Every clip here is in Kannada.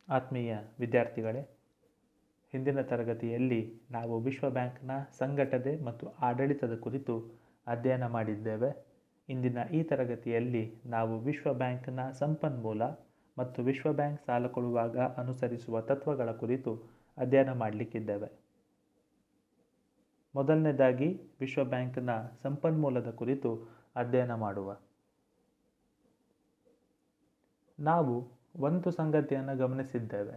ಆತ್ಮೀಯ ವಿದ್ಯಾರ್ಥಿಗಳೇ, ಹಿಂದಿನ ತರಗತಿಯಲ್ಲಿ ನಾವು ವಿಶ್ವ ಬ್ಯಾಂಕ್ನ ಸಂಘಟನೆ ಮತ್ತು ಆಡಳಿತದ ಕುರಿತು ಅಧ್ಯಯನ ಮಾಡಿದ್ದೇವೆ. ಇಂದಿನ ಈ ತರಗತಿಯಲ್ಲಿ ನಾವು ವಿಶ್ವ ಬ್ಯಾಂಕ್ನ ಸಂಪನ್ಮೂಲ ಮತ್ತು ವಿಶ್ವ ಬ್ಯಾಂಕ್ ಸಾಲ ಕೊಡುವಾಗ ಅನುಸರಿಸುವ ತತ್ವಗಳ ಕುರಿತು ಅಧ್ಯಯನ ಮಾಡಲಿಕ್ಕಿದ್ದೇವೆ. ಮೊದಲನೇದಾಗಿ ವಿಶ್ವ ಬ್ಯಾಂಕ್ನ ಸಂಪನ್ಮೂಲದ ಕುರಿತು ಅಧ್ಯಯನ ಮಾಡುವ. ನಾವು ಒಂದು ಸಂಗತಿಯನ್ನು ಗಮನಿಸಿದ್ದೇವೆ.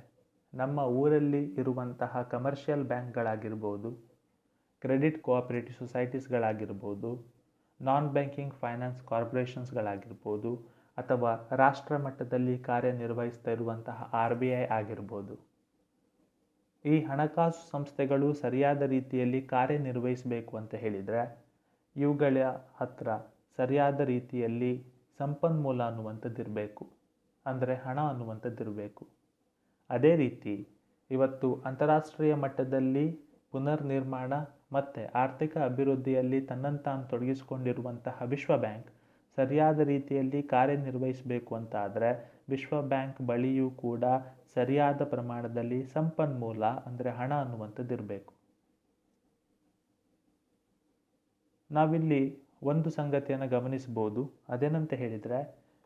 ನಮ್ಮ ಊರಲ್ಲಿ ಇರುವಂತಹ ಕಮರ್ಷಿಯಲ್ ಬ್ಯಾಂಕ್ಗಳಾಗಿರ್ಬೋದು, ಕ್ರೆಡಿಟ್ ಕೋಆಪರೇಟಿವ್ ಸೊಸೈಟೀಸ್ಗಳಾಗಿರ್ಬೋದು, ನಾನ್ ಬ್ಯಾಂಕಿಂಗ್ ಫೈನಾನ್ಸ್ ಕಾರ್ಪೊರೇಷನ್ಸ್ಗಳಾಗಿರ್ಬೋದು, ಅಥವಾ ರಾಷ್ಟ್ರ ಮಟ್ಟದಲ್ಲಿ ಕಾರ್ಯನಿರ್ವಹಿಸ್ತಾ ಇರುವಂತಹ RBI ಆಗಿರ್ಬೋದು. ಈ ಹಣಕಾಸು ಸಂಸ್ಥೆಗಳು ಸರಿಯಾದ ರೀತಿಯಲ್ಲಿ ಕಾರ್ಯನಿರ್ವಹಿಸಬೇಕು ಅಂತ ಹೇಳಿದರೆ ಇವುಗಳ ಹತ್ರ ಸರಿಯಾದ ರೀತಿಯಲ್ಲಿ ಸಂಪನ್ಮೂಲ ಅನ್ನುವಂಥದ್ದಿರಬೇಕು, ಅಂದರೆ ಹಣ ಅನ್ನುವಂಥದ್ದಿರಬೇಕು. ಅದೇ ರೀತಿ ಇವತ್ತು ಅಂತಾರಾಷ್ಟ್ರೀಯ ಮಟ್ಟದಲ್ಲಿ ಪುನರ್ನಿರ್ಮಾಣ ಮತ್ತು ಆರ್ಥಿಕ ಅಭಿವೃದ್ಧಿಯಲ್ಲಿ ತನ್ನನ್ನು ತಾನು ತೊಡಗಿಸಿಕೊಂಡಿರುವಂತಹ ವಿಶ್ವ ಬ್ಯಾಂಕ್ ಸರಿಯಾದ ರೀತಿಯಲ್ಲಿ ಕಾರ್ಯನಿರ್ವಹಿಸಬೇಕು ಅಂತ ಆದರೆ ವಿಶ್ವ ಬ್ಯಾಂಕ್ ಬಳಿಯೂ ಕೂಡ ಸರಿಯಾದ ಪ್ರಮಾಣದಲ್ಲಿ ಸಂಪನ್ಮೂಲ ಅಂದರೆ ಹಣ ಅನ್ನುವಂಥದ್ದಿರಬೇಕು. ನಾವಿಲ್ಲಿ ಒಂದು ಸಂಗತಿಯನ್ನು ಗಮನಿಸ್ಬೋದು. ಅದೇನಂತ ಹೇಳಿದರೆ,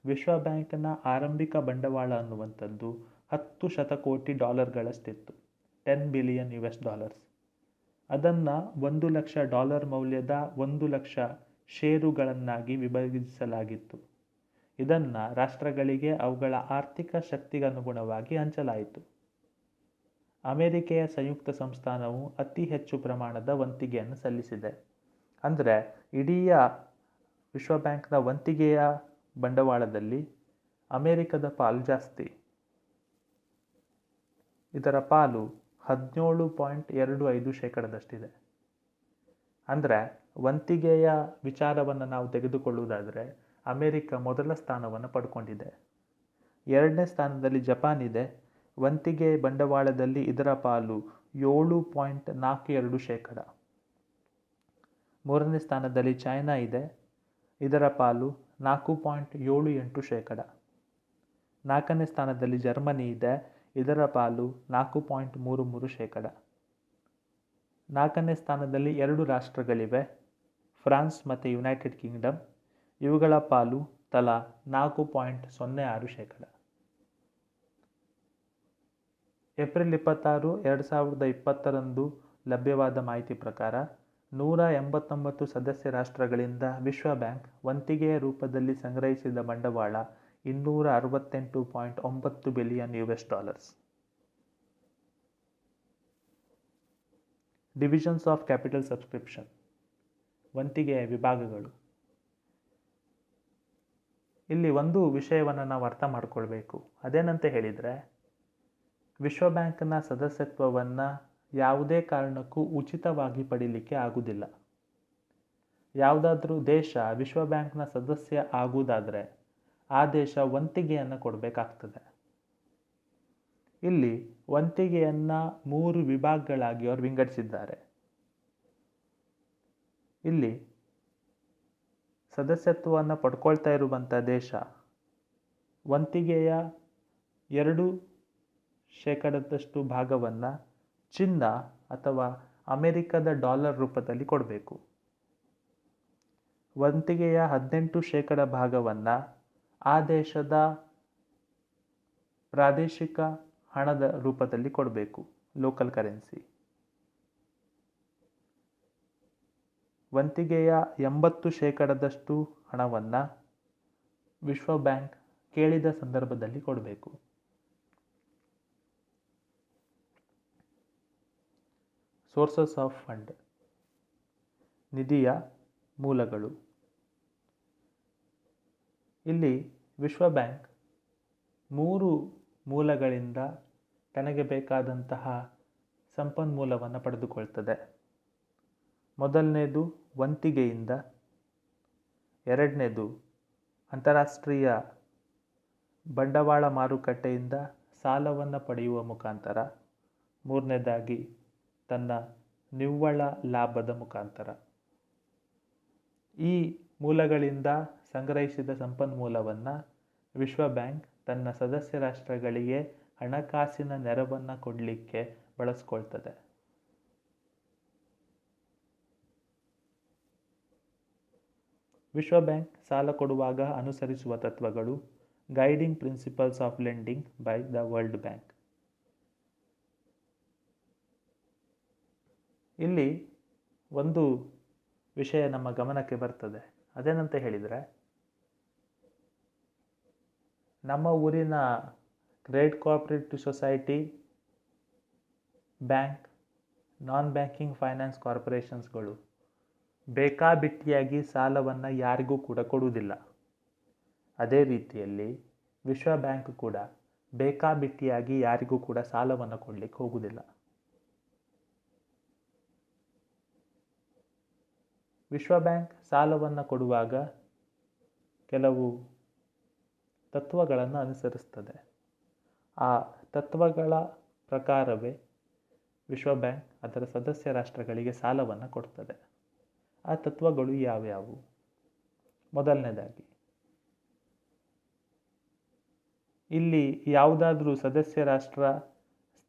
ವಿಶ್ವ ಬ್ಯಾಂಕ್ನ ಆರಂಭಿಕ ಬಂಡವಾಳ ಅನ್ನುವಂಥದ್ದು $10 ಶತಕೋಟಿ $10 ಬಿಲಿಯನ್ US. ಅದನ್ನು $1 ಲಕ್ಷ ಮೌಲ್ಯದ 1 ಲಕ್ಷ ಷೇರುಗಳನ್ನಾಗಿ ವಿಭಜಿಸಲಾಗಿತ್ತು. ಇದನ್ನು ರಾಷ್ಟ್ರಗಳಿಗೆ ಅವುಗಳ ಆರ್ಥಿಕ ಶಕ್ತಿಗನುಗುಣವಾಗಿ ಹಂಚಲಾಯಿತು. ಅಮೆರಿಕೆಯ ಸಂಯುಕ್ತ ಸಂಸ್ಥಾನವು ಅತಿ ಹೆಚ್ಚು ಪ್ರಮಾಣದ ವಂತಿಗೆಯನ್ನು ಸಲ್ಲಿಸಿದೆ. ಅಂದರೆ ಇಡೀ ವಿಶ್ವ ಬ್ಯಾಂಕ್ನ ವಂತಿಗೆಯ ಬಂಡವಾಳದಲ್ಲಿ ಅಮೆರಿಕದ ಪಾಲು ಜಾಸ್ತಿ. ಇದರ ಪಾಲು 17.25% ಅಂದರೆ ವಂತಿಗೆಯ ವಿಚಾರವನ್ನು ನಾವು ತೆಗೆದುಕೊಳ್ಳುವುದಾದರೆ ಅಮೆರಿಕ ಮೊದಲ ಸ್ಥಾನವನ್ನು ಪಡ್ಕೊಂಡಿದೆ. ಎರಡನೇ ಸ್ಥಾನದಲ್ಲಿ ಜಪಾನ್ ಇದೆ. ವಂತಿಗೆ ಬಂಡವಾಳದಲ್ಲಿ ಇದರ ಪಾಲು 7.42%. ಮೂರನೇ ಸ್ಥಾನದಲ್ಲಿ ಚೈನಾ ಇದೆ. ಇದರ ಪಾಲು 4.78%. ನಾಲ್ಕನೇ ಸ್ಥಾನದಲ್ಲಿ ಜರ್ಮನಿ ಇದೆ. ಇದರ ಪಾಲು 4.33%. ನಾಲ್ಕನೇ ಸ್ಥಾನದಲ್ಲಿ 2 ರಾಷ್ಟ್ರಗಳಿವೆ, ಫ್ರಾನ್ಸ್ ಮತ್ತು ಯುನೈಟೆಡ್ ಕಿಂಗ್ಡಮ್. ಇವುಗಳ ಪಾಲು ತಲಾ 4.06%. ಏಪ್ರಿಲ್ 26, 2020 ಲಭ್ಯವಾದ ಮಾಹಿತಿ ಪ್ರಕಾರ 189 ಸದಸ್ಯ ರಾಷ್ಟ್ರಗಳಿಂದ ವಿಶ್ವ ಬ್ಯಾಂಕ್ ವಂತಿಗೆಯ ರೂಪದಲ್ಲಿ ಸಂಗ್ರಹಿಸಿದ ಬಂಡವಾಳ $268.9 billion. Divisions of capital subscription, ವಂತಿಗೆಯ ವಿಭಾಗಗಳು. ಇಲ್ಲಿ ಒಂದು ವಿಷಯವನ್ನು ನಾವು ಅರ್ಥ ಮಾಡ್ಕೊಳ್ಬೇಕು. ಅದೇನಂತ ಹೇಳಿದರೆ, ವಿಶ್ವ ಬ್ಯಾಂಕ್ನ ಸದಸ್ಯತ್ವವನ್ನು ಯಾವುದೇ ಕಾರಣಕ್ಕೂ ಉಚಿತವಾಗಿ ಪಡೀಲಿಕ್ಕೆ ಆಗುವುದಿಲ್ಲ. ಯಾವುದಾದ್ರೂ ದೇಶ ವಿಶ್ವ ಬ್ಯಾಂಕ್ನ ಸದಸ್ಯ ಆಗುವುದಾದರೆ ಆ ದೇಶ ವಂತಿಗೆಯನ್ನು ಕೊಡಬೇಕಾಗ್ತದೆ. ಇಲ್ಲಿ ವಂತಿಗೆಯನ್ನು 3 ವಿಭಾಗಗಳಾಗಿ ಅವರು ವಿಂಗಡಿಸಿದ್ದಾರೆ. ಇಲ್ಲಿ ಸದಸ್ಯತ್ವವನ್ನು ಪಡ್ಕೊಳ್ತಾ ಇರುವಂಥ ದೇಶ ವಂತಿಗೆಯ 2% ಭಾಗವನ್ನು ಚಿನ್ನ ಅಥವಾ ಅಮೆರಿಕದ ಡಾಲರ್ ರೂಪದಲ್ಲಿ ಕೊಡಬೇಕು. ವಂತಿಗೆಯ 18% ಭಾಗವನ್ನು ಆ ದೇಶದ ಪ್ರಾದೇಶಿಕ ಹಣದ ರೂಪದಲ್ಲಿ ಕೊಡಬೇಕು, ಲೋಕಲ್ ಕರೆನ್ಸಿ. ವಂತಿಗೆಯ 80% ಹಣವನ್ನು ವಿಶ್ವ ಬ್ಯಾಂಕ್ ಕೇಳಿದ ಸಂದರ್ಭದಲ್ಲಿ ಕೊಡಬೇಕು. ಸೋರ್ಸಸ್ ಆಫ್ ಫಂಡ್, ನಿಧಿಯ ಮೂಲಗಳು. ಇಲ್ಲಿ ವಿಶ್ವ ಬ್ಯಾಂಕ್ 3 ಮೂಲಗಳಿಂದ ತನಗೆ ಬೇಕಾದಂತಹ ಸಂಪನ್ಮೂಲವನ್ನು ಪಡೆದುಕೊಳ್ತದೆ. ಮೊದಲನೇದು ವಂತಿಗೆಯಿಂದ, ಎರಡನೇದು ಅಂತಾರಾಷ್ಟ್ರೀಯ ಬಂಡವಾಳ ಮಾರುಕಟ್ಟೆಯಿಂದ ಸಾಲವನ್ನು ಪಡೆಯುವ ಮುಖಾಂತರ, ಮೂರನೇದಾಗಿ ತನ್ನ ನಿವ್ವಳ ಲಾಭದ ಮುಖಾಂತರ. ಈ ಮೂಲಗಳಿಂದ ಸಂಗ್ರಹಿಸಿದ ಸಂಪನ್ಮೂಲವನ್ನು ವಿಶ್ವ ಬ್ಯಾಂಕ್ ತನ್ನ ಸದಸ್ಯ ರಾಷ್ಟ್ರಗಳಿಗೆ ಹಣಕಾಸಿನ ನೆರವನ್ನು ಕೊಡಲಿಕ್ಕೆ ಬಳಸ್ಕೊಳ್ತದೆ. ವಿಶ್ವ ಬ್ಯಾಂಕ್ ಸಾಲ ಕೊಡುವಾಗ ಅನುಸರಿಸುವ ತತ್ವಗಳು guiding principles of lending by the world bank. ಇಲ್ಲಿ ಒಂದು ವಿಷಯ ನಮ್ಮ ಗಮನಕ್ಕೆ ಬರ್ತದೆ. ಅದೇನಂತ ಹೇಳಿದರೆ, ನಮ್ಮ ಊರಿನ credit cooperative society, bank, non banking finance ಕಾರ್ಪೊರೇಷನ್ಸ್ಗಳು ಬೇಕಾಬಿಟ್ಟಿಯಾಗಿ ಸಾಲವನ್ನು ಯಾರಿಗೂ ಕೂಡ ಕೊಡುವುದಿಲ್ಲ. ಅದೇ ರೀತಿಯಲ್ಲಿ ವಿಶ್ವ ಬ್ಯಾಂಕ್ ಕೂಡ ಬೇಕಾಬಿಟ್ಟಿಯಾಗಿ ಯಾರಿಗೂ ಕೂಡ ಸಾಲವನ್ನು ಕೊಡಲಿಕ್ಕೆ ಹೋಗುವುದಿಲ್ಲ. ವಿಶ್ವ ಬ್ಯಾಂಕ್ ಸಾಲವನ್ನು ಕೊಡುವಾಗ ಕೆಲವು ತತ್ವಗಳನ್ನು ಅನುಸರಿಸ್ತದೆ. ಆ ತತ್ವಗಳ ಪ್ರಕಾರವೇ ವಿಶ್ವ ಬ್ಯಾಂಕ್ ಅದರ ಸದಸ್ಯ ರಾಷ್ಟ್ರಗಳಿಗೆ ಸಾಲವನ್ನು ಕೊಡ್ತದೆ. ಆ ತತ್ವಗಳು ಯಾವ್ಯಾವು? ಮೊದಲನೇದಾಗಿ, ಇಲ್ಲಿ ಯಾವುದಾದ್ರೂ ಸದಸ್ಯ ರಾಷ್ಟ್ರ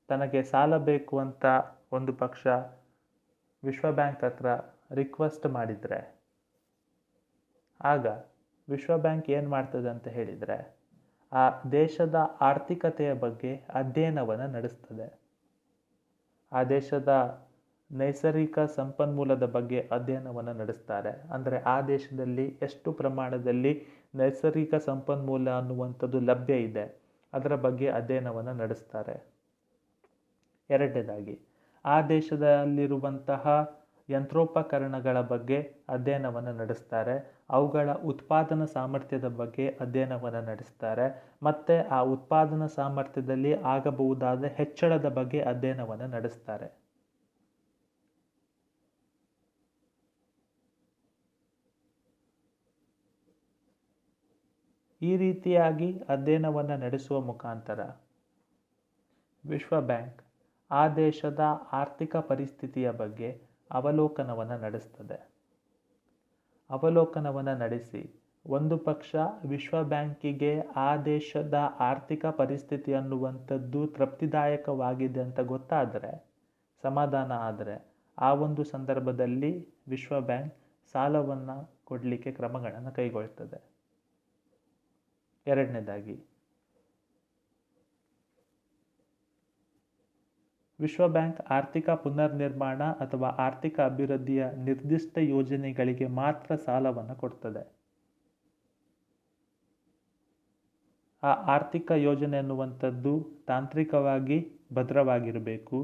ತನಗೆ ಸಾಲ ಬೇಕು ಅಂತ ಒಂದು ಪಕ್ಷ ವಿಶ್ವ ಬ್ಯಾಂಕ್ ಹತ್ರ ರಿಕ್ವೆಸ್ಟ್ ಮಾಡಿದರೆ, ಆಗ ವಿಶ್ವ ಬ್ಯಾಂಕ್ ಏನು ಮಾಡ್ತದೆ ಅಂತ ಹೇಳಿದರೆ, ಆ ದೇಶದ ಆರ್ಥಿಕತೆಯ ಬಗ್ಗೆ ಅಧ್ಯಯನವನ್ನು ನಡೆಸ್ತದೆ. ಆ ದೇಶದ ನೈಸರ್ಗಿಕ ಸಂಪನ್ಮೂಲದ ಬಗ್ಗೆ ಅಧ್ಯಯನವನ್ನು ನಡೆಸ್ತಾರೆ. ಅಂದರೆ ಆ ದೇಶದಲ್ಲಿ ಎಷ್ಟು ಪ್ರಮಾಣದಲ್ಲಿ ನೈಸರ್ಗಿಕ ಸಂಪನ್ಮೂಲ ಅನ್ನುವಂಥದ್ದು ಲಭ್ಯ ಇದೆ, ಅದರ ಬಗ್ಗೆ ಅಧ್ಯಯನವನ್ನು ನಡೆಸ್ತಾರೆ. ಎರಡನೇದಾಗಿ, ಆ ದೇಶದಲ್ಲಿರುವಂತಹ ಯಂತ್ರೋಪಕರಣಗಳ ಬಗ್ಗೆ ಅಧ್ಯಯನವನ್ನು ನಡೆಸ್ತಾರೆ. ಅವುಗಳ ಉತ್ಪಾದನಾ ಸಾಮರ್ಥ್ಯದ ಬಗ್ಗೆ ಅಧ್ಯಯನವನ್ನು ನಡೆಸ್ತಾರೆ. ಮತ್ತು ಆ ಉತ್ಪಾದನಾ ಸಾಮರ್ಥ್ಯದಲ್ಲಿ ಆಗಬಹುದಾದ ಹೆಚ್ಚಳದ ಬಗ್ಗೆ ಅಧ್ಯಯನವನ್ನು ನಡೆಸ್ತಾರೆ. ಈ ರೀತಿಯಾಗಿ ಅಧ್ಯಯನವನ್ನು ನಡೆಸುವ ಮುಖಾಂತರ ವಿಶ್ವ ಬ್ಯಾಂಕ್ ಆ ದೇಶದ ಆರ್ಥಿಕ ಪರಿಸ್ಥಿತಿಯ ಬಗ್ಗೆ ಅವಲೋಕನವನ್ನು ನಡೆಸ್ತದೆ. ಅವಲೋಕನವನ್ನು ನಡೆಸಿ ಒಂದು ಪಕ್ಷ ವಿಶ್ವ ಬ್ಯಾಂಕಿಗೆ ಆ ದೇಶದ ಆರ್ಥಿಕ ಪರಿಸ್ಥಿತಿ ಅನ್ನುವಂಥದ್ದು ತೃಪ್ತಿದಾಯಕವಾಗಿದೆ ಅಂತ ಗೊತ್ತಾದರೆ, ಸಮಾಧಾನ ಆದರೆ, ಆ ಒಂದು ಸಂದರ್ಭದಲ್ಲಿ ವಿಶ್ವ ಬ್ಯಾಂಕ್ ಸಾಲವನ್ನು ಕೊಡಲಿಕ್ಕೆ ಕ್ರಮಗಳನ್ನು ಕೈಗೊಳ್ತದೆ. ಎರಡನೇದಾಗಿ, ವಿಶ್ವ ಬ್ಯಾಂಕ್ ಆರ್ಥಿಕ ಪುನರ್ನಿರ್ಮಾಣ ಅಥವಾ ಆರ್ಥಿಕ ಅಭಿವೃದ್ಧಿಯ ನಿರ್ದಿಷ್ಟ ಯೋಜನೆಗಳಿಗೆ ಮಾತ್ರ ಸಾಲವನ್ನು ಕೊಡ್ತದೆ. ಆ ಆರ್ಥಿಕ ಯೋಜನೆ ಅನ್ನುವಂಥದ್ದು ತಾಂತ್ರಿಕವಾಗಿ ಭದ್ರವಾಗಿರಬೇಕು.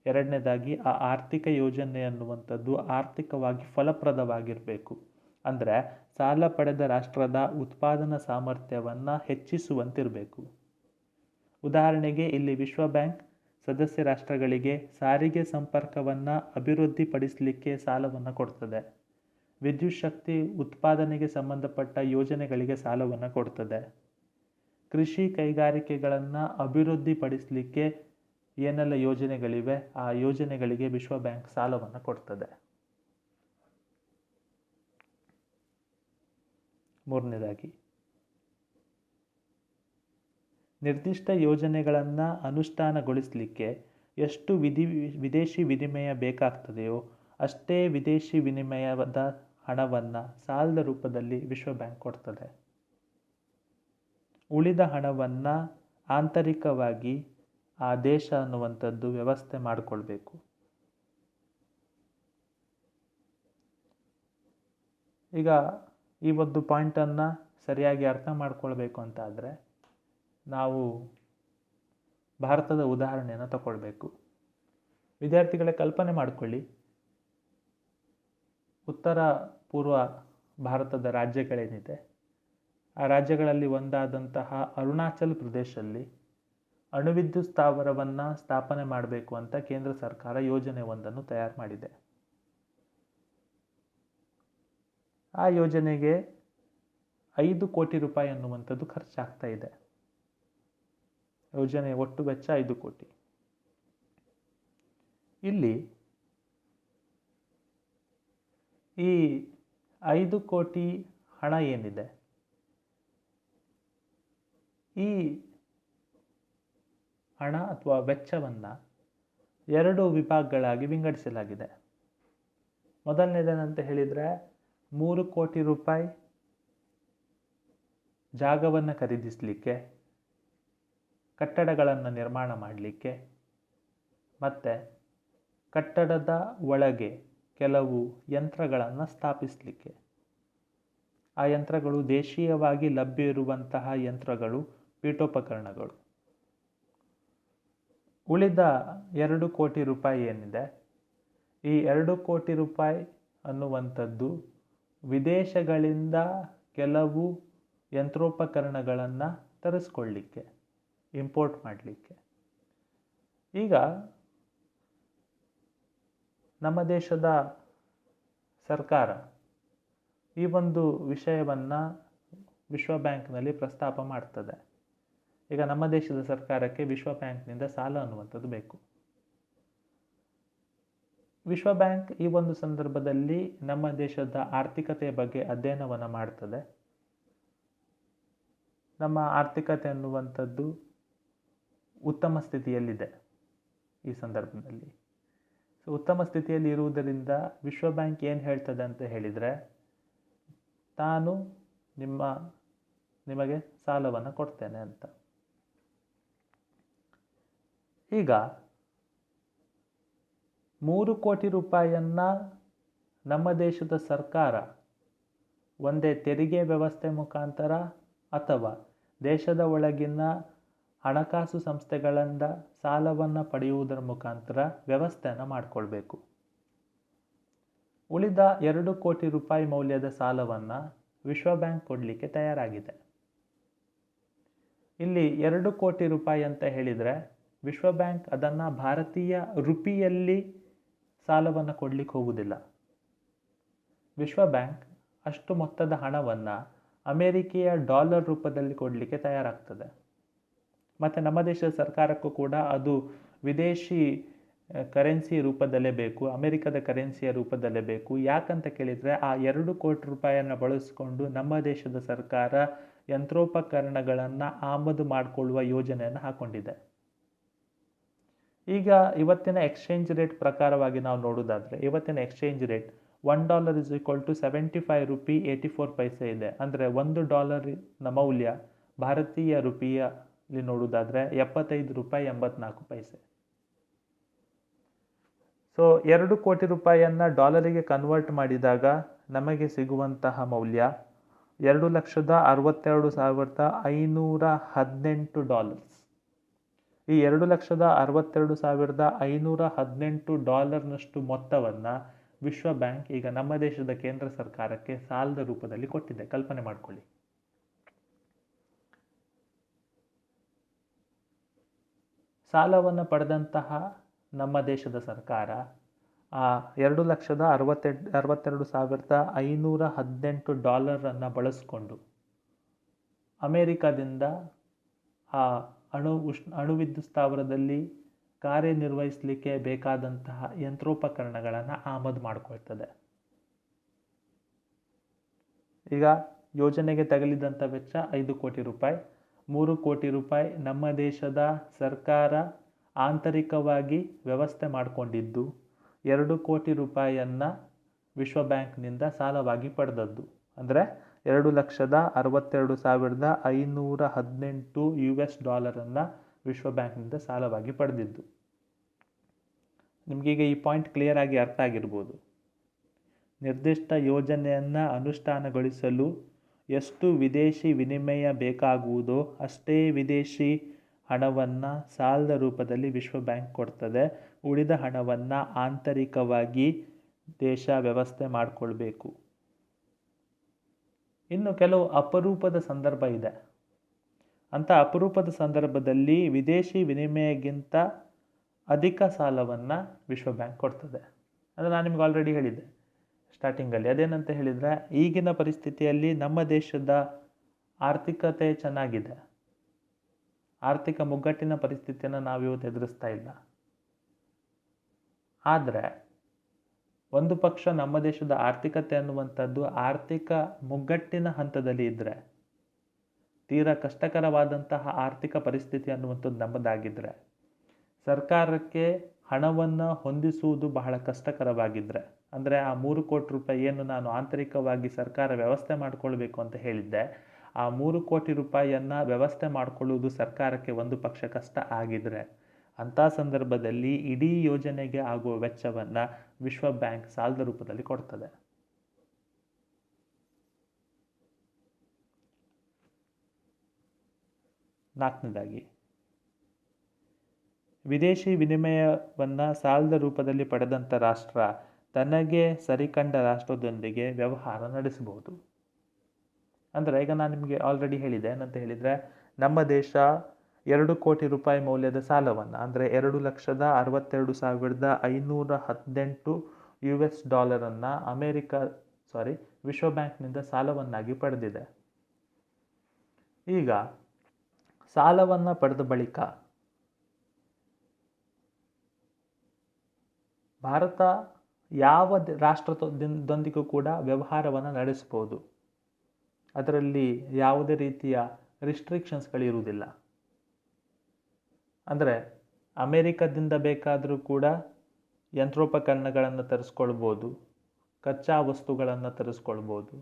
ಎರಡನೇದಾಗಿ, ಆ ಆರ್ಥಿಕ ಯೋಜನೆ ಅನ್ನುವಂಥದ್ದು ಆರ್ಥಿಕವಾಗಿ ಫಲಪ್ರದವಾಗಿರಬೇಕು. ಅಂದರೆ ಸಾಲ ಪಡೆದ ರಾಷ್ಟ್ರದ ಉತ್ಪಾದನಾ ಸಾಮರ್ಥ್ಯವನ್ನು ಹೆಚ್ಚಿಸುವಂತಿರಬೇಕು. ಉದಾಹರಣೆಗೆ, ಇಲ್ಲಿ ವಿಶ್ವ ಬ್ಯಾಂಕ್ ಸದಸ್ಯ ರಾಷ್ಟ್ರಗಳಿಗೆ ಸಾರಿಗೆ ಸಂಪರ್ಕವನ್ನು ಅಭಿವೃದ್ಧಿಪಡಿಸಲಿಕ್ಕೆ ಸಾಲವನ್ನು ಕೊಡ್ತದೆ. ವಿದ್ಯುತ್ ಶಕ್ತಿ ಉತ್ಪಾದನೆಗೆ ಸಂಬಂಧಪಟ್ಟ ಯೋಜನೆಗಳಿಗೆ ಸಾಲವನ್ನು ಕೊಡ್ತದೆ. ಕೃಷಿ ಕೈಗಾರಿಕೆಗಳನ್ನು ಅಭಿವೃದ್ಧಿಪಡಿಸಲಿಕ್ಕೆ ಏನೆಲ್ಲ ಯೋಜನೆಗಳಿವೆ, ಆ ಯೋಜನೆಗಳಿಗೆ ವಿಶ್ವ ಬ್ಯಾಂಕ್ ಸಾಲವನ್ನು ಕೊಡ್ತದೆ. ಮೂರನೇದಾಗಿ, ನಿರ್ದಿಷ್ಟ ಯೋಜನೆಗಳನ್ನು ಅನುಷ್ಠಾನಗೊಳಿಸಲಿಕ್ಕೆ ಎಷ್ಟು ವಿದೇಶಿ ವಿನಿಮಯ ಬೇಕಾಗ್ತದೆಯೋ ಅಷ್ಟೇ ವಿದೇಶಿ ವಿನಿಮಯದ ಹಣವನ್ನು ಸಾಲದ ರೂಪದಲ್ಲಿ ವಿಶ್ವ ಬ್ಯಾಂಕ್ ಕೊಡ್ತದೆ. ಉಳಿದ ಹಣವನ್ನು ಆಂತರಿಕವಾಗಿ ಆ ದೇಶ ಅನ್ನುವಂಥದ್ದು ವ್ಯವಸ್ಥೆ ಮಾಡಿಕೊಳ್ಬೇಕು. ಈಗ ಈ ಒಂದು ಪಾಯಿಂಟನ್ನು ಸರಿಯಾಗಿ ಅರ್ಥ ಮಾಡ್ಕೊಳ್ಬೇಕು ಅಂತ ಆದರೆ ನಾವು ಭಾರತದ ಉದಾಹರಣೆಯನ್ನು ತಗೊಳ್ಬೇಕು. ವಿದ್ಯಾರ್ಥಿಗಳೇ, ಕಲ್ಪನೆ ಮಾಡಿಕೊಳ್ಳಿ, ಉತ್ತರ ಪೂರ್ವ ಭಾರತದ ರಾಜ್ಯಗಳೇನಿದೆ, ಆ ರಾಜ್ಯಗಳಲ್ಲಿ ಒಂದಾದಂತಹ ಅರುಣಾಚಲ್ ಪ್ರದೇಶದಲ್ಲಿ ಅಣುವಿದ್ಯುತ್ ಸ್ಥಾವರವನ್ನು ಸ್ಥಾಪನೆ ಮಾಡಬೇಕು ಅಂತ ಕೇಂದ್ರ ಸರ್ಕಾರ ಯೋಜನೆ ಒಂದನ್ನು ತಯಾರು ಮಾಡಿದೆ. ಆ ಯೋಜನೆಗೆ 5 ಕೋಟಿ ರೂಪಾಯಿ ಅನ್ನುವಂಥದ್ದು ಖರ್ಚಾಗ್ತಾ ಇದೆ. ಯೋಜನೆಯ ಒಟ್ಟು ವೆಚ್ಚ 5 ಕೋಟಿ. ಇಲ್ಲಿ ಈ 5 ಕೋಟಿ ಹಣ ಏನಿದೆ, ಈ ಹಣ ಅಥವಾ ವೆಚ್ಚವನ್ನು 2 ವಿಭಾಗಗಳಾಗಿ ವಿಂಗಡಿಸಲಾಗಿದೆ. ಮೊದಲನೇದೇನಂತ ಹೇಳಿದರೆ 3 ಕೋಟಿ ರೂಪಾಯಿ ಜಾಗವನ್ನು ಖರೀದಿಸಲಿಕ್ಕೆ, ಕಟ್ಟಡಗಳನ್ನು ನಿರ್ಮಾಣ ಮಾಡಲಿಕ್ಕೆ ಮತ್ತು ಕಟ್ಟಡದ ಒಳಗೆ ಕೆಲವು ಯಂತ್ರಗಳನ್ನು ಸ್ಥಾಪಿಸಲಿಕ್ಕೆ. ಆ ಯಂತ್ರಗಳು ದೇಶೀಯವಾಗಿ ಲಭ್ಯ ಇರುವಂತಹ ಯಂತ್ರಗಳು, ಪೀಠೋಪಕರಣಗಳು. ಉಳಿದ 2 ಕೋಟಿ ರೂಪಾಯಿ ಏನಿದೆ, ಈ 2 ಕೋಟಿ ರೂಪಾಯಿ ಅನ್ನುವಂಥದ್ದು ವಿದೇಶಗಳಿಂದ ಕೆಲವು ಯಂತ್ರೋಪಕರಣಗಳನ್ನು ತರಿಸ್ಕೊಳ್ಳಿಕ್ಕೆ, ಇಂಪೋರ್ಟ್ ಮಾಡಲಿಕ್ಕೆ. ಈಗ ನಮ್ಮ ದೇಶದ ಸರ್ಕಾರ ಈ ಒಂದು ವಿಷಯವನ್ನು ವಿಶ್ವ ಬ್ಯಾಂಕ್ನಲ್ಲಿ ಪ್ರಸ್ತಾಪ ಮಾಡ್ತದೆ. ಈಗ ನಮ್ಮ ದೇಶದ ಸರ್ಕಾರಕ್ಕೆ ವಿಶ್ವ ಬ್ಯಾಂಕ್ನಿಂದ ಸಾಲ ಅನ್ನುವಂಥದ್ದು ಬೇಕು. ವಿಶ್ವ ಬ್ಯಾಂಕ್ ಈ ಒಂದು ಸಂದರ್ಭದಲ್ಲಿ ನಮ್ಮ ದೇಶದ ಆರ್ಥಿಕತೆಯ ಬಗ್ಗೆ ಅಧ್ಯಯನವನ್ನು ಮಾಡ್ತದೆ. ನಮ್ಮ ಆರ್ಥಿಕತೆ ಅನ್ನುವಂಥದ್ದು ಉತ್ತಮ ಸ್ಥಿತಿಯಲ್ಲಿದೆ ಈ ಸಂದರ್ಭದಲ್ಲಿ. ಸೊ ಉತ್ತಮ ಸ್ಥಿತಿಯಲ್ಲಿ ಇರುವುದರಿಂದ ವಿಶ್ವ ಬ್ಯಾಂಕ್ ಏನು ಹೇಳ್ತದೆ ಅಂತ ಹೇಳಿದರೆ, ತಾನು ನಿಮಗೆ ಸಾಲವನ್ನು ಕೊಡ್ತೇನೆ ಅಂತ. ಈಗ 3 ಕೋಟಿ ರೂಪಾಯಿಯನ್ನು ನಮ್ಮ ದೇಶದ ಸರ್ಕಾರ ಒಂದೇ ತೆರಿಗೆ ವ್ಯವಸ್ಥೆ ಮುಖಾಂತರ ಅಥವಾ ದೇಶದ ಒಳಗಿನ ಹಣಕಾಸು ಸಂಸ್ಥೆಗಳಿಂದ ಸಾಲವನ್ನು ಪಡೆಯುವುದರ ಮುಖಾಂತರ ವ್ಯವಸ್ಥೆಯನ್ನು ಮಾಡಿಕೊಳ್ಬೇಕು. ಉಳಿದ 2 ಕೋಟಿ ರೂಪಾಯಿ ಮೌಲ್ಯದ ಸಾಲವನ್ನು ವಿಶ್ವ ಬ್ಯಾಂಕ್ ಕೊಡಲಿಕ್ಕೆ ತಯಾರಾಗಿದೆ. ಇಲ್ಲಿ 2 ಕೋಟಿ ರೂಪಾಯಿ ಅಂತ ಹೇಳಿದರೆ ವಿಶ್ವ ಬ್ಯಾಂಕ್ ಅದನ್ನು ಭಾರತೀಯ ರುಪಿಯಲ್ಲಿ ಸಾಲವನ್ನು ಕೊಡಲಿಕ್ಕೆ ಹೋಗುವುದಿಲ್ಲ. ವಿಶ್ವ ಬ್ಯಾಂಕ್ ಅಷ್ಟು ಮೊತ್ತದ ಹಣವನ್ನು ಅಮೇರಿಕೆಯ ಡಾಲರ್ ರೂಪದಲ್ಲಿ ಕೊಡಲಿಕ್ಕೆ ತಯಾರಾಗ್ತದೆ. ಮತ್ತು ನಮ್ಮ ದೇಶದ ಸರ್ಕಾರಕ್ಕೂ ಕೂಡ ಅದು ವಿದೇಶಿ ಕರೆನ್ಸಿ ರೂಪದಲ್ಲೇ ಬೇಕು, ಅಮೆರಿಕದ ಕರೆನ್ಸಿಯ ರೂಪದಲ್ಲೇ ಬೇಕು. ಯಾಕಂತ ಕೇಳಿದರೆ ಆ 2 ಕೋಟಿ ರೂಪಾಯಿಯನ್ನು ಬಳಸಿಕೊಂಡು ನಮ್ಮ ದೇಶದ ಸರ್ಕಾರ ಯಂತ್ರೋಪಕರಣಗಳನ್ನು ಆಮದು ಮಾಡಿಕೊಳ್ಳುವ ಯೋಜನೆಯನ್ನು ಹಾಕ್ಕೊಂಡಿದೆ. ಈಗ ಇವತ್ತಿನ ಎಕ್ಸ್ಚೇಂಜ್ ರೇಟ್ ಪ್ರಕಾರವಾಗಿ ನಾವು ನೋಡೋದಾದರೆ, ಇವತ್ತಿನ ಎಕ್ಸ್ಚೇಂಜ್ ರೇಟ್ $1 = 75 ರೂಪಿ 84 ಪೈಸೆ ಇದೆ. ಅಂದರೆ $1ನ ಮೌಲ್ಯ ಭಾರತೀಯ ರುಪಿಯಲ್ಲಿ ನೋಡೋದಾದರೆ 75 ರೂಪಾಯಿ 84 ಪೈಸೆ. ಸೊ 2 ಕೋಟಿ ರೂಪಾಯಿಯನ್ನು ಡಾಲರಿಗೆ ಕನ್ವರ್ಟ್ ಮಾಡಿದಾಗ ನಮಗೆ ಸಿಗುವಂತಹ ಮೌಲ್ಯ $2,62,518. ಈ $2,62,518 ಮೊತ್ತವನ್ನು ವಿಶ್ವ ಬ್ಯಾಂಕ್ ಈಗ ನಮ್ಮ ದೇಶದ ಕೇಂದ್ರ ಸರ್ಕಾರಕ್ಕೆ ಸಾಲದ ರೂಪದಲ್ಲಿ ಕೊಟ್ಟಿದೆ. ಕಲ್ಪನೆ ಮಾಡಿಕೊಳ್ಳಿ. ಸಾಲವನ್ನು ಪಡೆದಂತಹ ನಮ್ಮ ದೇಶದ ಸರ್ಕಾರ ಆ $2,62,518 ಬಳಸಿಕೊಂಡು ಅಮೇರಿಕಾದಿಂದ ಆ ಅಣುವಿದ್ಯುತ್ ಸ್ಥಾವರದಲ್ಲಿ ಕಾರ್ಯನಿರ್ವಹಿಸಲಿಕ್ಕೆ ಬೇಕಾದಂತಹ ಯಂತ್ರೋಪಕರಣಗಳನ್ನು ಆಮದು ಮಾಡಿಕೊಳ್ತದೆ. ಈಗ ಯೋಜನೆಗೆ ತಗಲಿದಂಥ ವೆಚ್ಚ 5 ಕೋಟಿ ರೂಪಾಯಿ. 3 ಕೋಟಿ ರೂಪಾಯಿ ನಮ್ಮ ದೇಶದ ಸರ್ಕಾರ ಆಂತರಿಕವಾಗಿ ವ್ಯವಸ್ಥೆ ಮಾಡಿಕೊಂಡಿದ್ದು, 2 ಕೋಟಿ ರೂಪಾಯಿಯನ್ನು ವಿಶ್ವ ಬ್ಯಾಂಕ್ನಿಂದ ಸಾಲವಾಗಿ ಪಡೆದದ್ದು. ಅಂದರೆ $2,62,518 ವಿಶ್ವ ಬ್ಯಾಂಕ್ನಿಂದ ಸಾಲವಾಗಿ ಪಡೆದಿದ್ದು. ನಿಮಗೀಗ ಈ ಪಾಯಿಂಟ್ ಕ್ಲಿಯರ್ ಆಗಿ ಅರ್ಥ ಆಗಿರ್ಬೋದು. ನಿರ್ದಿಷ್ಟ ಯೋಜನೆಯನ್ನು ಅನುಷ್ಠಾನಗೊಳಿಸಲು ಎಷ್ಟು ವಿದೇಶಿ ವಿನಿಮಯ ಬೇಕಾಗುವುದೋ ಅಷ್ಟೇ ವಿದೇಶಿ ಹಣವನ್ನು ಸಾಲದ ರೂಪದಲ್ಲಿ ವಿಶ್ವ ಬ್ಯಾಂಕ್ ಕೊಡ್ತದೆ. ಉಳಿದ ಹಣವನ್ನು ಆಂತರಿಕವಾಗಿ ದೇಶ ವ್ಯವಸ್ಥೆ ಮಾಡಿಕೊಳ್ಬೇಕು. ಇನ್ನು ಕೆಲವು ಅಪರೂಪದ ಸಂದರ್ಭ ಇದೆ. ಅಂಥ ಅಪರೂಪದ ಸಂದರ್ಭದಲ್ಲಿ ವಿದೇಶಿ ವಿನಿಮಯಕ್ಕಿಂತ ಅಧಿಕ ಸಾಲವನ್ನು ವಿಶ್ವ ಬ್ಯಾಂಕ್ ಕೊಡ್ತದೆ. ಅದು ನಾನು ನಿಮ್ಗೆ ಆಲ್ರೆಡಿ ಹೇಳಿದ್ದೆ ಸ್ಟಾರ್ಟಿಂಗಲ್ಲಿ. ಅದೇನಂತ ಹೇಳಿದರೆ, ಈಗಿನ ಪರಿಸ್ಥಿತಿಯಲ್ಲಿ ನಮ್ಮ ದೇಶದ ಆರ್ಥಿಕತೆ ಚೆನ್ನಾಗಿದೆ. ಆರ್ಥಿಕ ಮುಗ್ಗಟ್ಟಿನ ಪರಿಸ್ಥಿತಿಯನ್ನು ನಾವಿವತ್ತು ಎದುರಿಸ್ತಾ ಇಲ್ಲ. ಆದರೆ ಒಂದು ಪಕ್ಷ ನಮ್ಮ ದೇಶದ ಆರ್ಥಿಕತೆ ಅನ್ನುವಂಥದ್ದು ಆರ್ಥಿಕ ಮುಗ್ಗಟ್ಟಿನ ಹಂತದಲ್ಲಿ ಇದ್ದರೆ, ತೀರಾ ಕಷ್ಟಕರವಾದಂತಹ ಆರ್ಥಿಕ ಪರಿಸ್ಥಿತಿ ಅನ್ನುವಂಥದ್ದು ನಮ್ಮದಾಗಿದ್ದರೆ, ಸರ್ಕಾರಕ್ಕೆ ಹಣವನ್ನು ಹೊಂದಿಸುವುದು ಬಹಳ ಕಷ್ಟಕರವಾಗಿದ್ದರೆ, ಅಂದರೆ ಆ 3 ಕೋಟಿ ರೂಪಾಯಿ ಏನು ನಾನು ಆಂತರಿಕವಾಗಿ ಸರ್ಕಾರ ವ್ಯವಸ್ಥೆ ಮಾಡಿಕೊಳ್ಬೇಕು ಅಂತ ಹೇಳಿದ್ದೆ, ಆ 3 ಕೋಟಿ ರೂಪಾಯಿಯನ್ನು ವ್ಯವಸ್ಥೆ ಮಾಡಿಕೊಳ್ಳುವುದು ಸರ್ಕಾರಕ್ಕೆ ಒಂದು ಪಕ್ಷ ಕಷ್ಟ ಆಗಿದ್ರೆ, ಅಂಥ ಸಂದರ್ಭದಲ್ಲಿ ಇಡೀ ಯೋಜನೆಗೆ ಆಗುವ ವೆಚ್ಚವನ್ನು ವಿಶ್ವ ಬ್ಯಾಂಕ್ ಸಾಲದ ರೂಪದಲ್ಲಿ ಕೊಡ್ತದೆ. ನಾಲ್ಕನೇದಾಗಿ, ವಿದೇಶಿ ವಿನಿಮಯವನ್ನು ಸಾಲದ ರೂಪದಲ್ಲಿ ಪಡೆದಂಥ ರಾಷ್ಟ್ರ ತನಗೆ ಸರಿಕಂಡ ರಾಷ್ಟ್ರದೊಂದಿಗೆ ವ್ಯವಹಾರ ನಡೆಸಬಹುದು. ಅಂದರೆ ಈಗ ನಾನು ನಿಮಗೆ ಆಲ್ರೆಡಿ ಹೇಳಿದೆ, ಏನಂತ ಹೇಳಿದರೆ, ನಮ್ಮ ದೇಶ 2 ಕೋಟಿ ರೂಪಾಯಿ ಮೌಲ್ಯದ ಸಾಲವನ್ನು, ಅಂದರೆ $2,62,518 ವಿಶ್ವ ಬ್ಯಾಂಕ್ನಿಂದ ಸಾಲವನ್ನಾಗಿ ಪಡೆದಿದೆ. ಈಗ ಸಾಲವನ್ನು ಪಡೆದ ಬಳಿಕ ಭಾರತ ಯಾವ ರಾಷ್ಟ್ರದೊಂದಿಗೂ ಕೂಡ ವ್ಯವಹಾರವನ್ನು ನಡೆಸಬಹುದು. ಅದರಲ್ಲಿ ಯಾವುದೇ ರೀತಿಯ ರಿಸ್ಟ್ರಿಕ್ಷನ್ಸ್ಗಳಿರುವುದಿಲ್ಲ. ಅಂದರೆ ಅಮೇರಿಕದಿಂದ ಬೇಕಾದರೂ ಕೂಡ ಯಂತ್ರೋಪಕರಣಗಳನ್ನು ತರಿಸ್ಕೊಳ್ಬೋದು, ಕಚ್ಚಾ ವಸ್ತುಗಳನ್ನು ತರಿಸ್ಕೊಳ್ಬೋದು.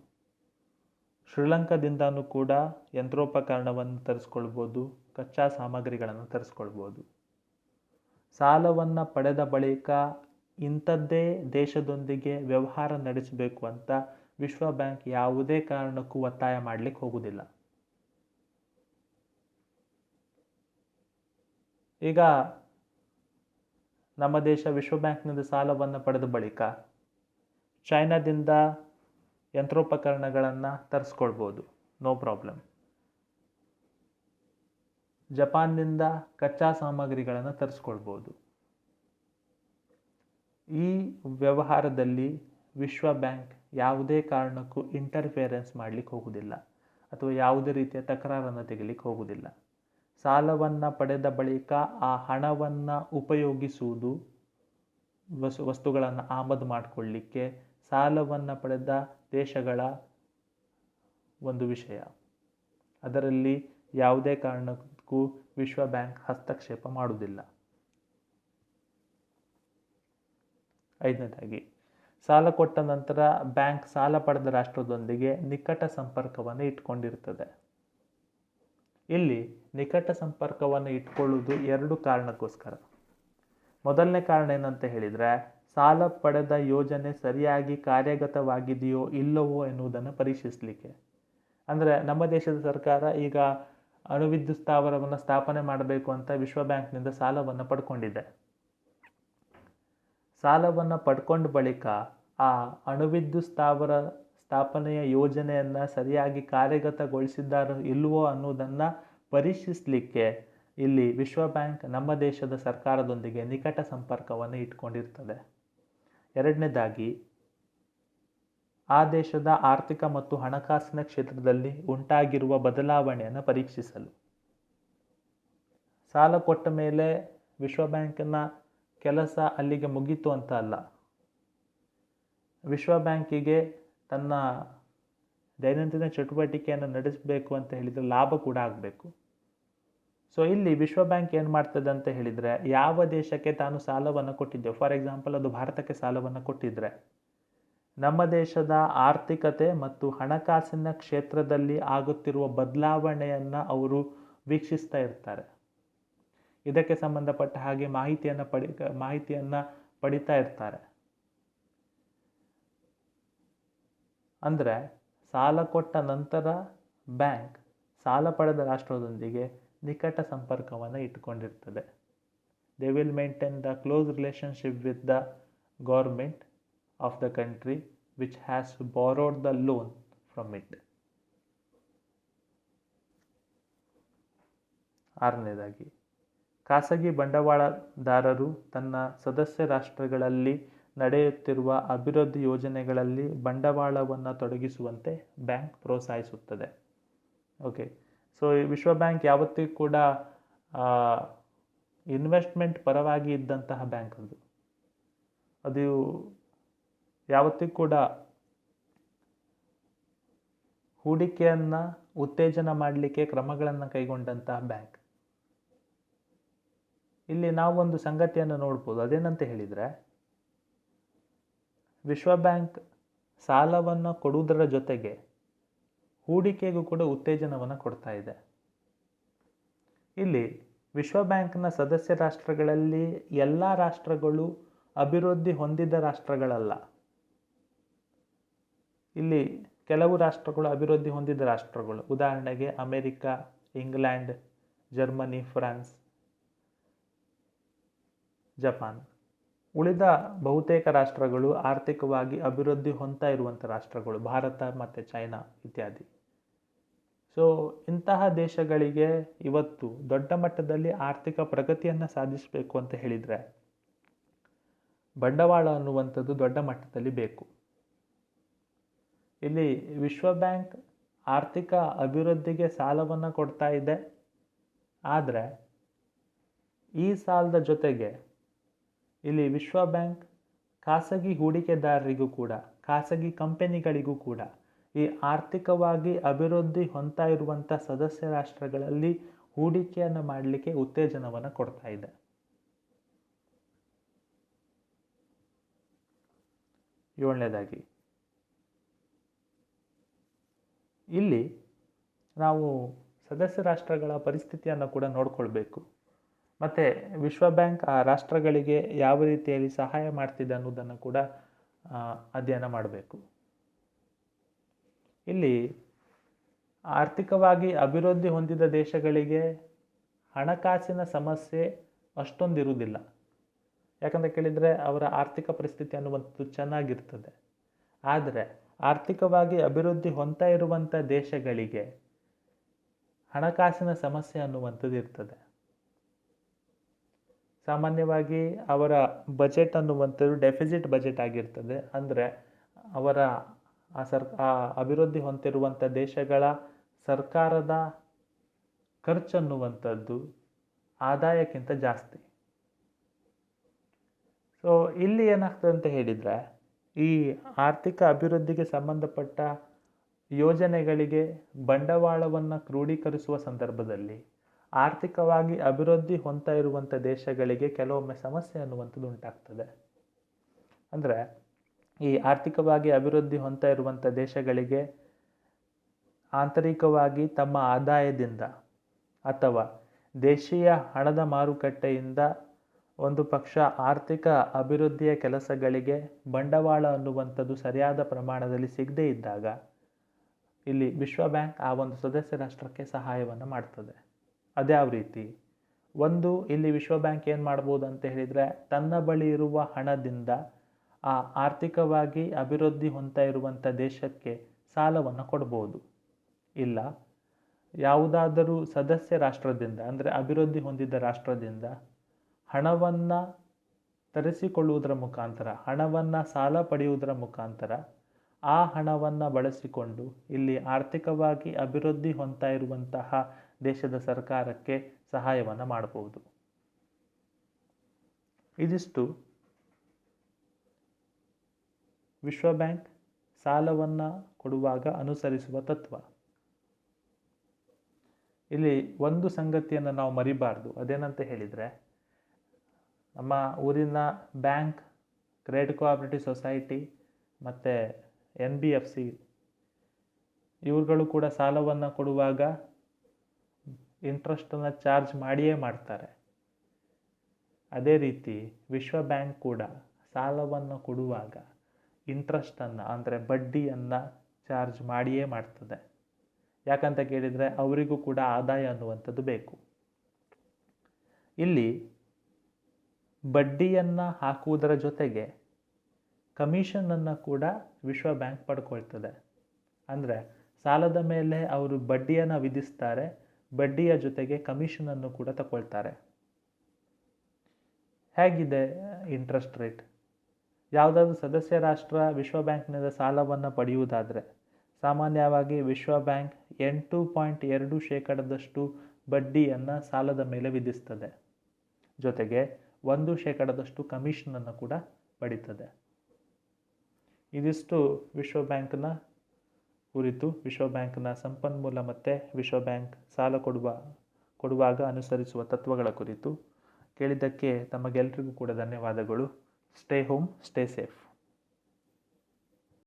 ಶ್ರೀಲಂಕಾದಿಂದನೂ ಕೂಡ ಯಂತ್ರೋಪಕರಣವನ್ನು ತರಿಸ್ಕೊಳ್ಬೋದು, ಕಚ್ಚಾ ಸಾಮಗ್ರಿಗಳನ್ನು ತರಿಸ್ಕೊಳ್ಬೋದು. ಸಾಲವನ್ನು ಪಡೆದ ಬಳಿಕ ಇಂಥದ್ದೇ ದೇಶದೊಂದಿಗೆ ವ್ಯವಹಾರ ನಡೆಸಬೇಕು ಅಂತ ವಿಶ್ವ ಬ್ಯಾಂಕ್ ಯಾವುದೇ ಕಾರಣಕ್ಕೂ ಒತ್ತಾಯ ಮಾಡಲಿಕ್ಕೆ ಹೋಗುವುದಿಲ್ಲ. ಈಗ ನಮ್ಮ ದೇಶ ವಿಶ್ವ ಬ್ಯಾಂಕ್ನಿಂದ ಸಾಲವನ್ನು ಪಡೆದ ಬಳಿಕ ಚೈನಾದಿಂದ ಯಂತ್ರೋಪಕರಣಗಳನ್ನು ತರಿಸ್ಕೊಳ್ಬೋದು, ನೋ ಪ್ರಾಬ್ಲಮ್. ಜಪಾನ್ನಿಂದ ಕಚ್ಚಾ ಸಾಮಗ್ರಿಗಳನ್ನು ತರಿಸ್ಕೊಳ್ಬೋದು. ಈ ವ್ಯವಹಾರದಲ್ಲಿ ವಿಶ್ವ ಬ್ಯಾಂಕ್ ಯಾವುದೇ ಕಾರಣಕ್ಕೂ ಇಂಟರ್ಫಿಯರೆನ್ಸ್ ಮಾಡಲಿಕ್ಕೆ ಹೋಗುವುದಿಲ್ಲ ಅಥವಾ ಯಾವುದೇ ರೀತಿಯ ತಕರಾರನ್ನು ತೆಗಿಲಿಕ್ಕೆ ಹೋಗುವುದಿಲ್ಲ. ಸಾಲವನ್ನು ಪಡೆದ ಬಳಿಕ ಆ ಹಣವನ್ನು ಉಪಯೋಗಿಸುವುದು ವಸ್ತುಗಳನ್ನು ಆಮದು ಮಾಡಿಕೊಳ್ಳಲಿಕ್ಕೆ ಸಾಲವನ್ನು ಪಡೆದ ದೇಶಗಳ ಒಂದು ವಿಷಯ. ಅದರಲ್ಲಿ ಯಾವುದೇ ಕಾರಣಕ್ಕೂ ವಿಶ್ವ ಬ್ಯಾಂಕ್ ಹಸ್ತಕ್ಷೇಪ ಮಾಡುವುದಿಲ್ಲ. ಐದನೇದಾಗಿ, ಸಾಲ ಕೊಟ್ಟ ನಂತರ ಬ್ಯಾಂಕ್ ಸಾಲ ಪಡೆದ ರಾಷ್ಟ್ರದೊಂದಿಗೆ ನಿಕಟ ಸಂಪರ್ಕವನ್ನು ಇಟ್ಕೊಂಡಿರ್ತದೆ. ಇಲ್ಲಿ ನಿಕಟ ಸಂಪರ್ಕವನ್ನು ಇಟ್ಕೊಳ್ಳುವುದು 2 ಕಾರಣಕ್ಕೋಸ್ಕರ. ಮೊದಲನೇ ಕಾರಣ ಏನಂತ ಹೇಳಿದರೆ, ಸಾಲ ಪಡೆದ ಯೋಜನೆ ಸರಿಯಾಗಿ ಕಾರ್ಯಗತವಾಗಿದೆಯೋ ಇಲ್ಲವೋ ಎನ್ನುವುದನ್ನು ಪರೀಕ್ಷಿಸಲಿಕ್ಕೆ. ಅಂದರೆ ನಮ್ಮ ದೇಶದ ಸರ್ಕಾರ ಈಗ ಅಣುವಿದ್ಯುತ್ ಸ್ಥಾವರವನ್ನು ಸ್ಥಾಪನೆ ಮಾಡಬೇಕು ಅಂತ ವಿಶ್ವ ಬ್ಯಾಂಕ್ನಿಂದ ಸಾಲವನ್ನು ಪಡ್ಕೊಂಡಿದೆ. ಸಾಲವನ್ನು ಪಡ್ಕೊಂಡ ಬಳಿಕ ಆ ಅಣುವಿದ್ಯುತ್ ಸ್ಥಾವರ ಸ್ಥಾಪನೆಯ ಯೋಜನೆಯನ್ನು ಸರಿಯಾಗಿ ಕಾರ್ಯಗತಗೊಳಿಸಿದ್ದಾರೋ ಇಲ್ಲವೋ ಅನ್ನೋದನ್ನು ಪರೀಕ್ಷಿಸಲಿಕ್ಕೆ ಇಲ್ಲಿ ವಿಶ್ವ ಬ್ಯಾಂಕ್ ನಮ್ಮ ದೇಶದ ಸರ್ಕಾರದೊಂದಿಗೆ ನಿಕಟ ಸಂಪರ್ಕವನ್ನು ಇಟ್ಕೊಂಡಿರ್ತದೆ. ಎರಡನೇದಾಗಿ, ಆ ದೇಶದ ಆರ್ಥಿಕ ಮತ್ತು ಹಣಕಾಸಿನ ಕ್ಷೇತ್ರದಲ್ಲಿ ಉಂಟಾಗಿರುವ ಬದಲಾವಣೆಯನ್ನು ಪರೀಕ್ಷಿಸಲು. ಸಾಲ ಕೊಟ್ಟ ಮೇಲೆ ವಿಶ್ವ ಬ್ಯಾಂಕಿನ ಕೆಲಸ ಅಲ್ಲಿಗೆ ಮುಗೀತು ಅಂತ ಅಲ್ಲ. ವಿಶ್ವ ಬ್ಯಾಂಕಿಗೆ ತನ್ನ ದೈನಂದಿನ ಚಟುವಟಿಕೆಯನ್ನು ನಡೆಸಬೇಕು ಅಂತ ಹೇಳಿದರೆ ಲಾಭ ಕೂಡ ಆಗಬೇಕು. ಸೊ ಇಲ್ಲಿ ವಿಶ್ವ ಬ್ಯಾಂಕ್ ಏನು ಮಾಡ್ತದೆ ಅಂತ ಹೇಳಿದರೆ, ಯಾವ ದೇಶಕ್ಕೆ ತಾನು ಸಾಲವನ್ನು ಕೊಟ್ಟಿದ್ದೆವು, ಫಾರ್ ಎಕ್ಸಾಂಪಲ್ ಅದು ಭಾರತಕ್ಕೆ ಸಾಲವನ್ನು ಕೊಟ್ಟಿದ್ದರೆ, ನಮ್ಮ ದೇಶದ ಆರ್ಥಿಕತೆ ಮತ್ತು ಹಣಕಾಸಿನ ಕ್ಷೇತ್ರದಲ್ಲಿ ಆಗುತ್ತಿರುವ ಬದಲಾವಣೆಯನ್ನು ಅವರು ವೀಕ್ಷಿಸ್ತಾ ಇರ್ತಾರೆ. ಇದಕ್ಕೆ ಸಂಬಂಧಪಟ್ಟ ಹಾಗೆ ಮಾಹಿತಿಯನ್ನು ಪಡಿತಾ ಇರ್ತಾರೆ. ಅಂದರೆ ಸಾಲ ಕೊಟ್ಟ ನಂತರ ಬ್ಯಾಂಕ್ ಸಾಲ ಪಡೆದ ರಾಷ್ಟ್ರದೊಂದಿಗೆ ನಿಕಟ ಸಂಪರ್ಕವನ್ನು ಇಟ್ಟುಕೊಂಡಿರ್ತದೆ. They will maintain the close relationship with the government of the country which has borrowed the loan from it. ಆರನೇದಾಗಿ, ಖಾಸಗಿ ಬಂಡವಾಳದಾರರು ತನ್ನ ಸದಸ್ಯ ರಾಷ್ಟ್ರಗಳಲ್ಲಿ ನಡೆಯುತ್ತಿರುವ ಅಭಿವೃದ್ಧಿ ಯೋಜನೆಗಳಲ್ಲಿ ಬಂಡವಾಳವನ್ನು ತೊಡಗಿಸುವಂತೆ ಬ್ಯಾಂಕ್ ಪ್ರೋತ್ಸಾಹಿಸುತ್ತದೆ. ಓಕೆ, ಸೊ ವಿಶ್ವ ಬ್ಯಾಂಕ್ ಯಾವತ್ತಿಗೂ ಕೂಡ ಇನ್ವೆಸ್ಟ್ಮೆಂಟ್ ಪರವಾಗಿ ಇದ್ದಂತಹ ಬ್ಯಾಂಕ್ ಅದು ಯಾವತ್ತಿಗೂ ಕೂಡ ಹೂಡಿಕೆಯನ್ನು ಉತ್ತೇಜನ ಮಾಡಲಿಕ್ಕೆ ಕ್ರಮಗಳನ್ನು ಕೈಗೊಂಡಂತಹ ಬ್ಯಾಂಕ್. ಇಲ್ಲಿ ನಾವೊಂದು ಸಂಗತಿಯನ್ನು ನೋಡ್ಬೋದು. ಅದೇನಂತ ಹೇಳಿದರೆ, ವಿಶ್ವ ಬ್ಯಾಂಕ್ ಸಾಲವನ್ನು ಕೊಡುವುದರ ಜೊತೆಗೆ ಹೂಡಿಕೆಗೂ ಕೂಡ ಉತ್ತೇಜನವನ್ನು ಕೊಡ್ತಾ ಇದೆ. ಇಲ್ಲಿ ವಿಶ್ವ ಬ್ಯಾಂಕ್ನ ಸದಸ್ಯ ರಾಷ್ಟ್ರಗಳಲ್ಲಿ ಎಲ್ಲ ರಾಷ್ಟ್ರಗಳು ಅಭಿವೃದ್ಧಿ ಹೊಂದಿದ ರಾಷ್ಟ್ರಗಳಲ್ಲ. ಇಲ್ಲಿ ಕೆಲವು ರಾಷ್ಟ್ರಗಳು ಅಭಿವೃದ್ಧಿ ಹೊಂದಿದ ರಾಷ್ಟ್ರಗಳು, ಉದಾಹರಣೆಗೆ America, England, Germany, France, Japan. ಉಳಿದ ಬಹುತೇಕ ರಾಷ್ಟ್ರಗಳು ಆರ್ಥಿಕವಾಗಿ ಅಭಿವೃದ್ಧಿ ಹೊಂದ್ತಾ ಇರುವಂಥ ರಾಷ್ಟ್ರಗಳು, ಭಾರತ ಮತ್ತು ಚೈನಾ ಇತ್ಯಾದಿ. ಸೊ ಇಂತಹ ದೇಶಗಳಿಗೆ ಇವತ್ತು ದೊಡ್ಡ ಮಟ್ಟದಲ್ಲಿ ಆರ್ಥಿಕ ಪ್ರಗತಿಯನ್ನು ಸಾಧಿಸಬೇಕು ಅಂತ ಹೇಳಿದರೆ ಬಂಡವಾಳ ಅನ್ನುವಂಥದ್ದು ದೊಡ್ಡ ಮಟ್ಟದಲ್ಲಿ ಬೇಕು. ಇಲ್ಲಿ ವಿಶ್ವ ಬ್ಯಾಂಕ್ ಆರ್ಥಿಕ ಅಭಿವೃದ್ಧಿಗೆ ಸಾಲವನ್ನು ಕೊಡ್ತಾ ಇದೆ. ಆದರೆ ಈ ಸಾಲದ ಜೊತೆಗೆ ಇಲ್ಲಿ ವಿಶ್ವ ಬ್ಯಾಂಕ್ ಖಾಸಗಿ ಹೂಡಿಕೆದಾರರಿಗೂ ಕೂಡ, ಖಾಸಗಿ ಕಂಪನಿಗಳಿಗೂ ಕೂಡ ಈ ಆರ್ಥಿಕವಾಗಿ ಅಭಿವೃದ್ಧಿ ಹೊಂದ್ತಾ ಇರುವಂಥ ಸದಸ್ಯ ರಾಷ್ಟ್ರಗಳಲ್ಲಿ ಹೂಡಿಕೆಯನ್ನು ಮಾಡಲಿಕ್ಕೆ ಉತ್ತೇಜನವನ್ನು ಕೊಡ್ತಾ ಇದೆ. ಏಳನೇದಾಗಿ, ಇಲ್ಲಿ ನಾವು ಸದಸ್ಯ ರಾಷ್ಟ್ರಗಳ ಪರಿಸ್ಥಿತಿಯನ್ನು ಕೂಡ ನೋಡ್ಕೊಳ್ಬೇಕು. ಮತ್ತು ವಿಶ್ವ ಬ್ಯಾಂಕ್ ಆ ರಾಷ್ಟ್ರಗಳಿಗೆ ಯಾವ ರೀತಿಯಲ್ಲಿ ಸಹಾಯ ಮಾಡ್ತಿದೆ ಅನ್ನೋದನ್ನು ಕೂಡ ಅಧ್ಯಯನ ಮಾಡಬೇಕು. ಇಲ್ಲಿ ಆರ್ಥಿಕವಾಗಿ ಅಭಿವೃದ್ಧಿ ಹೊಂದಿದ ದೇಶಗಳಿಗೆ ಹಣಕಾಸಿನ ಸಮಸ್ಯೆ ಅಷ್ಟೊಂದಿರುವುದಿಲ್ಲ. ಯಾಕಂತ ಕೇಳಿದರೆ ಅವರ ಆರ್ಥಿಕ ಪರಿಸ್ಥಿತಿ ಅನ್ನುವಂಥದ್ದು ಚೆನ್ನಾಗಿರ್ತದೆ. ಆದರೆ ಆರ್ಥಿಕವಾಗಿ ಅಭಿವೃದ್ಧಿ ಹೊಂದ್ತಾ ಇರುವಂಥ ದೇಶಗಳಿಗೆ ಹಣಕಾಸಿನ ಸಮಸ್ಯೆ ಅನ್ನುವಂಥದ್ದು ಇರ್ತದೆ. ಸಾಮಾನ್ಯವಾಗಿ ಅವರ ಬಜೆಟ್ ಅನ್ನುವಂಥದ್ದು ಡೆಫಿಸಿಟ್ ಬಜೆಟ್ ಆಗಿರ್ತದೆ. ಅಂದರೆ ಅವರ ಆ ಅಭಿವೃದ್ಧಿ ಹೊಂದಿರುವಂಥ ದೇಶಗಳ ಸರ್ಕಾರದ ಖರ್ಚನ್ನುವಂಥದ್ದು ಆದಾಯಕ್ಕಿಂತ ಜಾಸ್ತಿ. ಸೊ ಇಲ್ಲಿ ಏನಾಗ್ತದೆ ಅಂತ ಹೇಳಿದರೆ, ಈ ಆರ್ಥಿಕ ಅಭಿವೃದ್ಧಿಗೆ ಸಂಬಂಧಪಟ್ಟ ಯೋಜನೆಗಳಿಗೆ ಬಂಡವಾಳವನ್ನು ಕ್ರೋಢೀಕರಿಸುವ ಸಂದರ್ಭದಲ್ಲಿ ಆರ್ಥಿಕವಾಗಿ ಅಭಿವೃದ್ಧಿ ಹೊಂದ್ತಾ ಇರುವಂಥ ದೇಶಗಳಿಗೆ ಕೆಲವೊಮ್ಮೆ ಸಮಸ್ಯೆ ಅನ್ನುವಂಥದ್ದು ಉಂಟಾಗ್ತದೆ. ಅಂದರೆ ಈ ಆರ್ಥಿಕವಾಗಿ ಅಭಿವೃದ್ಧಿ ಹೊಂದ್ತಾ ಇರುವಂಥ ದೇಶಗಳಿಗೆ ಆಂತರಿಕವಾಗಿ ತಮ್ಮ ಆದಾಯದಿಂದ ಅಥವಾ ದೇಶೀಯ ಹಣದ ಮಾರುಕಟ್ಟೆಯಿಂದ ಒಂದು ಪಕ್ಷ ಆರ್ಥಿಕ ಅಭಿವೃದ್ಧಿಯ ಕೆಲಸಗಳಿಗೆ ಬಂಡವಾಳ ಅನ್ನುವಂಥದ್ದು ಸರಿಯಾದ ಪ್ರಮಾಣದಲ್ಲಿ ಸಿಗದೇ ಇದ್ದಾಗ ಇಲ್ಲಿ ವಿಶ್ವ ಬ್ಯಾಂಕ್ ಆ ಒಂದು ಸದಸ್ಯ ರಾಷ್ಟ್ರಕ್ಕೆ ಸಹಾಯವನ್ನು ಮಾಡ್ತದೆ. ಅದ್ಯಾವ ರೀತಿ? ಒಂದು, ಇಲ್ಲಿ ವಿಶ್ವ ಬ್ಯಾಂಕ್ ಏನು ಮಾಡ್ಬೋದು ಅಂತ ಹೇಳಿದರೆ, ತನ್ನ ಬಳಿ ಇರುವ ಹಣದಿಂದ ಆ ಆರ್ಥಿಕವಾಗಿ ಅಭಿವೃದ್ಧಿ ಹೊಂದ್ತಾ ಇರುವಂಥ ದೇಶಕ್ಕೆ ಸಾಲವನ್ನು ಕೊಡ್ಬೋದು. ಇಲ್ಲ, ಯಾವುದಾದರೂ ಸದಸ್ಯ ರಾಷ್ಟ್ರದಿಂದ, ಅಂದರೆ ಅಭಿವೃದ್ಧಿ ಹೊಂದಿದ ರಾಷ್ಟ್ರದಿಂದ ಹಣವನ್ನು ತರಿಸಿಕೊಳ್ಳುವುದರ ಮುಖಾಂತರ, ಹಣವನ್ನು ಸಾಲ ಪಡೆಯುವುದರ ಮುಖಾಂತರ ಆ ಹಣವನ್ನು ಬಳಸಿಕೊಂಡು ಇಲ್ಲಿ ಆರ್ಥಿಕವಾಗಿ ಅಭಿವೃದ್ಧಿ ಹೊಂದ್ತಾ ಇರುವಂತಹ ದೇಶದ ಸರ್ಕಾರಕ್ಕೆ ಸಹಾಯವನ್ನು ಮಾಡಬಹುದು. ಇದಿಷ್ಟು ವಿಶ್ವ ಬ್ಯಾಂಕ್ ಸಾಲವನ್ನು ಕೊಡುವಾಗ ಅನುಸರಿಸುವ ತತ್ವ. ಇಲ್ಲಿ ಒಂದು ಸಂಗತಿಯನ್ನು ನಾವು ಮರಿಬಾರ್ದು. ಅದೇನಂತ ಹೇಳಿದರೆ, ನಮ್ಮ ಊರಿನ ಬ್ಯಾಂಕ್, ಕ್ರೆಡಿಟ್ ಕೋಆಪರೇಟಿವ್ ಸೊಸೈಟಿ ಮತ್ತು NBFC ಇವುಗಳು ಕೂಡ ಸಾಲವನ್ನು ಕೊಡುವಾಗ ಇಂಟ್ರೆಸ್ಟನ್ನು ಚಾರ್ಜ್ ಮಾಡಿಯೇ ಮಾಡ್ತಾರೆ. ಅದೇ ರೀತಿ ವಿಶ್ವ ಬ್ಯಾಂಕ್ ಕೂಡ ಸಾಲವನ್ನು ಕೊಡುವಾಗ ಇಂಟ್ರೆಸ್ಟನ್ನು, ಅಂದರೆ ಬಡ್ಡಿಯನ್ನು ಚಾರ್ಜ್ ಮಾಡಿಯೇ ಮಾಡ್ತದೆ. ಯಾಕಂತ ಕೇಳಿದರೆ ಅವರಿಗೂ ಕೂಡ ಆದಾಯ ಅನ್ನುವಂಥದ್ದು ಬೇಕು. ಇಲ್ಲಿ ಬಡ್ಡಿಯನ್ನು ಹಾಕುವುದರ ಜೊತೆಗೆ ಕಮಿಷನನ್ನು ಕೂಡ ವಿಶ್ವ ಬ್ಯಾಂಕ್ ಪಡ್ಕೊಳ್ತದೆ. ಅಂದರೆ ಸಾಲದ ಮೇಲೆ ಅವರು ಬಡ್ಡಿಯನ್ನು ವಿಧಿಸ್ತಾರೆ, ಬಡ್ಡಿಯ ಜೊತೆಗೆ ಕಮಿಷನನ್ನು ಕೂಡ ತಗೊಳ್ತಾರೆ. ಹೇಗಿದೆ ಇಂಟ್ರೆಸ್ಟ್ ರೇಟ್? ಯಾವುದಾದ್ರೂ ಸದಸ್ಯ ರಾಷ್ಟ್ರ ವಿಶ್ವ ಬ್ಯಾಂಕ್ನಿಂದ ಸಾಲವನ್ನು ಪಡೆಯುವುದಾದರೆ ಸಾಮಾನ್ಯವಾಗಿ ವಿಶ್ವ ಬ್ಯಾಂಕ್ 8.2% ಬಡ್ಡಿಯನ್ನು ಸಾಲದ ಮೇಲೆ ವಿಧಿಸ್ತದೆ. ಜೊತೆಗೆ 1% ಕಮಿಷನನ್ನು ಕೂಡ ಪಡೀತದೆ. ಇದಿಷ್ಟು ವಿಶ್ವ ಬ್ಯಾಂಕ್ನ ಕುರಿತು, ವಿಶ್ವ ಬ್ಯಾಂಕ್ನ ಸಂಪನ್ಮೂಲ ಮತ್ತು ವಿಶ್ವ ಬ್ಯಾಂಕ್ ಸಾಲ ಕೊಡುವಾಗ ಅನುಸರಿಸುವ ತತ್ವಗಳ ಕುರಿತು. ಕೇಳಿದ್ದಕ್ಕೆ ತಮಗೆಲ್ಲರಿಗೂ ಕೂಡ ಧನ್ಯವಾದಗಳು. Stay home, stay safe.